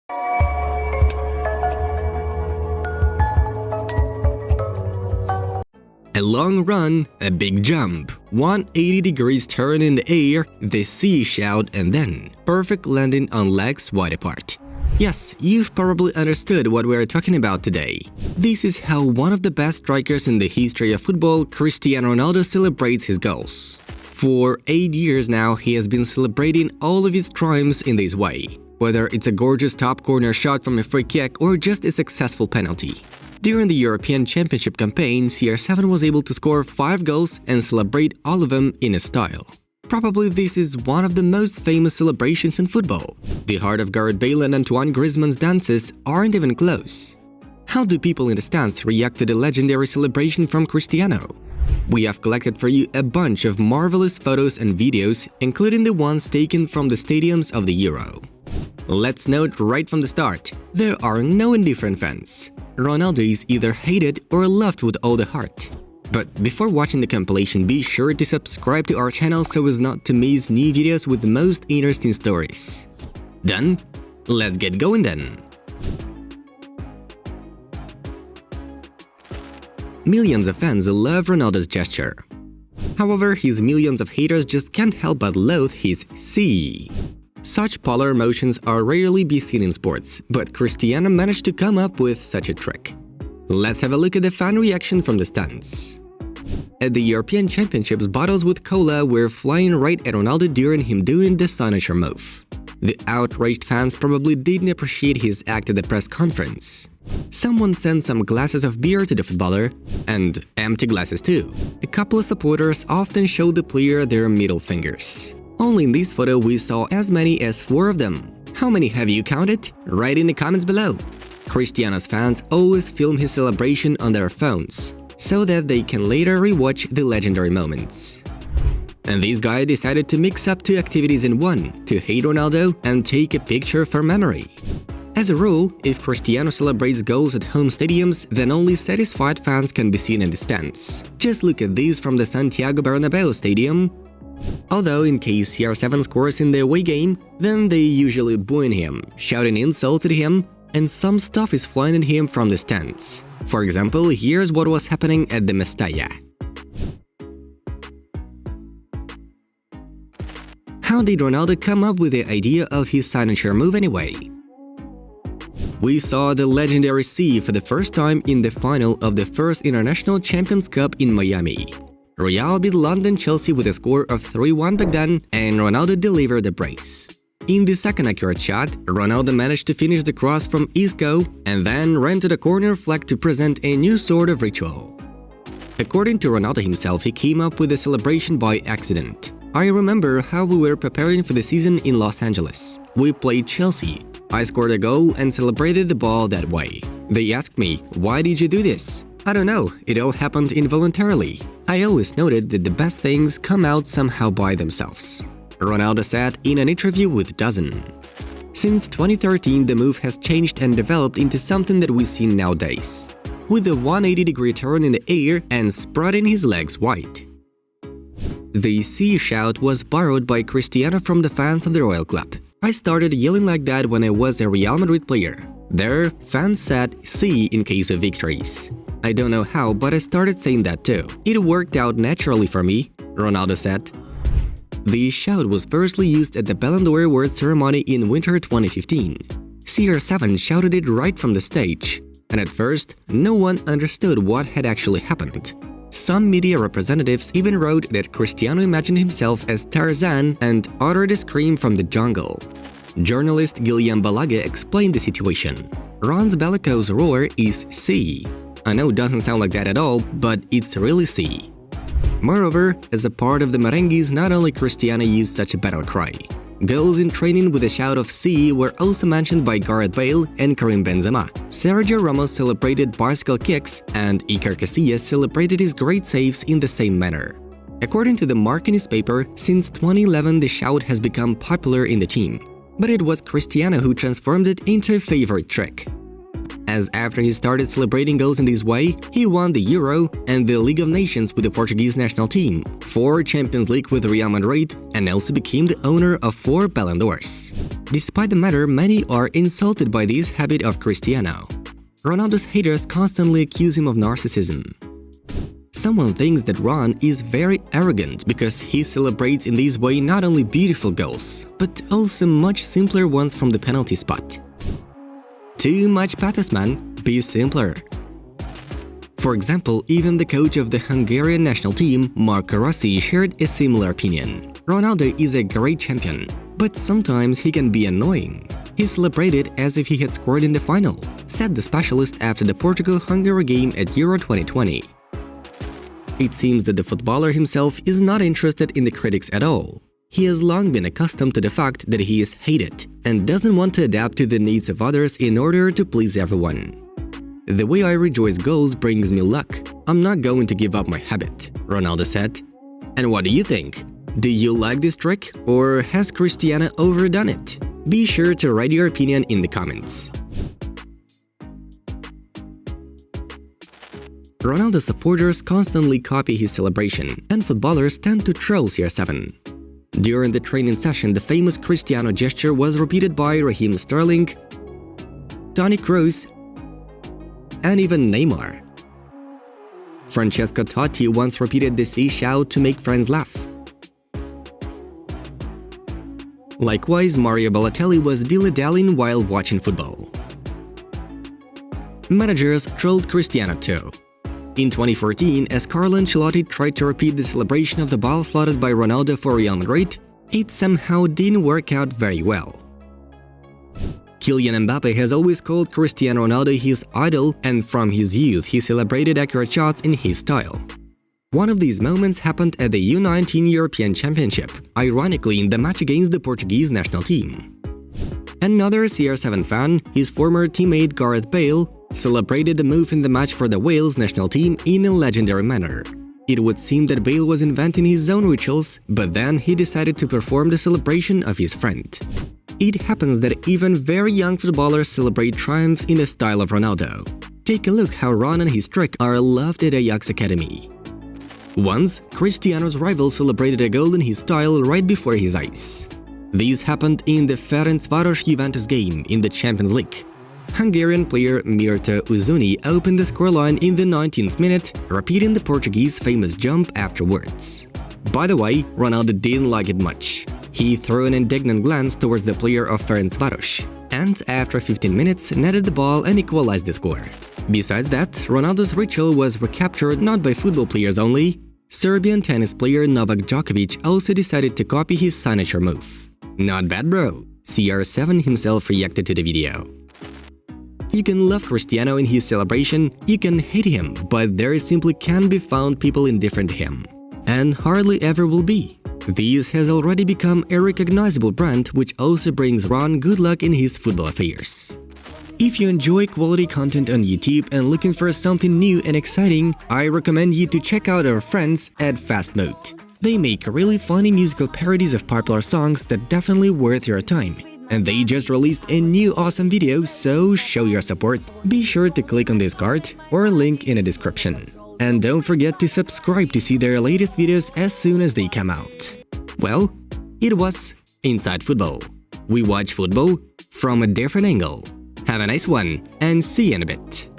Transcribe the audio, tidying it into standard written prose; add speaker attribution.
Speaker 1: A long run, a big jump, 180 degrees turn in the air, the Siii shout, and then perfect landing on legs wide apart. Yes, you've probably understood what we're talking about today. This is how one of the best strikers in the history of football, Cristiano Ronaldo, celebrates his goals. For 8 years now, he has been celebrating all of his triumphs in this way, whether it's a gorgeous top corner shot from a free kick or just a successful penalty. During the European Championship campaign, CR7 was able to score 5 goals and celebrate all of them in a style. Probably this is one of the most famous celebrations in football. The heart of Gareth Bale and Antoine Griezmann's dances aren't even close. How do people in the stands react to the legendary celebration from Cristiano? We have collected for you a bunch of marvelous photos and videos, including the ones taken from the stadiums of the Euro. Let's note right from the start, there are no indifferent fans. Ronaldo is either hated or loved with all the heart. But before watching the compilation, be sure to subscribe to our channel so as not to miss new videos with the most interesting stories. Done? Let's get going then! Millions of fans love Ronaldo's gesture. However, his millions of haters just can't help but loathe his Siii. Such polar emotions are rarely be seen in sports, but Cristiano managed to come up with such a trick. Let's have a look at the fan reaction from the stands. At the European Championships, bottles with cola were flying right at Ronaldo during him doing the signature move. The outraged fans probably didn't appreciate his act at the press conference. Someone sent some glasses of beer to the footballer, and empty glasses too. A couple of supporters often showed the player their middle fingers. Only in this photo we saw as many as 4 of them. How many have you counted? Write in the comments below. Cristiano's fans always film his celebration on their phones, so that they can later rewatch the legendary moments. And this guy decided to mix up 2 activities in one, to hate Ronaldo and take a picture for memory. As a rule, if Cristiano celebrates goals at home stadiums, then only satisfied fans can be seen in the stands. Just look at these from the Santiago Bernabeu stadium. Although in case CR7 scores in the away game, then they usually booing him, shouting insults at him, and some stuff is flying at him from the stands. For example, here's what was happening at the Mestalla. How did Ronaldo come up with the idea of his signature move anyway? We saw the legendary Siii for the first time in the final of the first International Champions Cup in Miami. Real beat London Chelsea with a score of 3-1 back then, and Ronaldo delivered the brace. In the second accurate shot, Ronaldo managed to finish the cross from Isco and then ran to the corner flag to present a new sort of ritual. According to Ronaldo himself, he came up with the celebration by accident. I remember how we were preparing for the season in Los Angeles. We played Chelsea. I scored a goal and celebrated the ball that way. They asked me, "Why did you do this?" I don't know, it all happened involuntarily. I always noted that the best things come out somehow by themselves. Ronaldo said in an interview with DAZN. Since 2013, the move has changed and developed into something that we see nowadays, with a 180-degree turn in the air and spreading his legs wide. The Siii shout was borrowed by Cristiano from the fans of the Royal Club. I started yelling like that when I was a Real Madrid player. There, fans said Siii in case of victories. I don't know how, but I started saying that too. It worked out naturally for me, Ronaldo said. The shout was firstly used at the Ballon d'Or award ceremony in winter 2015. CR7 shouted it right from the stage, and at first, no one understood what had actually happened. Some media representatives even wrote that Cristiano imagined himself as Tarzan and uttered a scream from the jungle. Journalist Guillaume Balague explained the situation. Ron's bellicose roar is Siii. I know it doesn't sound like that at all, but it's really Siii. Moreover, as a part of the merengues, not only Cristiano used such a battle cry. Goals in training with a shout of Siii were also mentioned by Gareth Bale and Karim Benzema. Sergio Ramos celebrated bicycle kicks, and Iker Casillas celebrated his great saves in the same manner. According to the Marca newspaper, since 2011 the shout has become popular in the team, but it was Cristiano who transformed it into a favorite trick. as after he started celebrating goals in this way, he won the Euro and the League of Nations with the Portuguese national team, 4 Champions League with Real Madrid, and also became the owner of 4 Ballon d'Ors. Despite the matter, many are insulted by this habit of Cristiano. Ronaldo's haters constantly accuse him of narcissism. Someone thinks that Ron is very arrogant because he celebrates in this way not only beautiful goals, but also much simpler ones from the penalty spot. Too much pathos, man. Be simpler. For example, even the coach of the Hungarian national team, Marco Rossi, shared a similar opinion. Ronaldo is a great champion, but sometimes he can be annoying. He celebrated as if he had scored in the final, said the specialist after the Portugal-Hungary game at Euro 2020. It seems that the footballer himself is not interested in the critics at all. He has long been accustomed to the fact that he is hated and doesn't want to adapt to the needs of others in order to please everyone. The way I rejoice goals brings me luck. I'm not going to give up my habit, Ronaldo said. And what do you think? Do you like this trick, or has Cristiano overdone it? Be sure to write your opinion in the comments. Ronaldo supporters constantly copy his celebration, and footballers tend to troll CR7. During the training session, the famous Cristiano gesture was repeated by Raheem Sterling, Toni Kroos, and even Neymar. Francesco Totti once repeated the Siii shout to make friends laugh. Likewise, Mario Balotelli was dilly-dallying while watching football. Managers trolled Cristiano too. In 2014, as Carlo Ancelotti tried to repeat the celebration of the ball slotted by Ronaldo for Real Madrid, it somehow didn't work out very well. Kylian Mbappe has always called Cristiano Ronaldo his idol, and from his youth he celebrated accurate shots in his style. One of these moments happened at the U19 European Championship, ironically in the match against the Portuguese national team. Another CR7 fan, his former teammate Gareth Bale, celebrated the move in the match for the Wales national team in a legendary manner. It would seem that Bale was inventing his own rituals, but then he decided to perform the celebration of his friend. It happens that even very young footballers celebrate triumphs in the style of Ronaldo. Take a look how Ron and his trick are loved at Ajax Academy. Once, Cristiano's rival celebrated a goal in his style right before his eyes. This happened in the Ferencváros-Juventus game in the Champions League. Hungarian player Mirta Uzuni opened the scoreline in the 19th minute, repeating the Portuguese famous jump afterwards. By the way, Ronaldo didn't like it much. He threw an indignant glance towards the player of Ferencváros, and after 15 minutes netted the ball and equalized the score. Besides that, Ronaldo's ritual was recaptured not by football players only. Serbian tennis player Novak Djokovic also decided to copy his signature move. Not bad, bro. CR7 himself reacted to the video. You can love Cristiano in his celebration, you can hate him, but there simply can't be found people indifferent to him. And hardly ever will be. This has already become a recognizable brand, which also brings Ron good luck in his football affairs. If you enjoy quality content on YouTube and looking for something new and exciting, I recommend you to check out our friends at Fast Mode. They make really funny musical parodies of popular songs that definitely worth your time. And they just released a new awesome video, so show your support. Be sure to click on this card or link in the description. And don't forget to subscribe to see their latest videos as soon as they come out. Well, it was Inside Football. We watch football from a different angle. Have a nice one, and see you in a bit.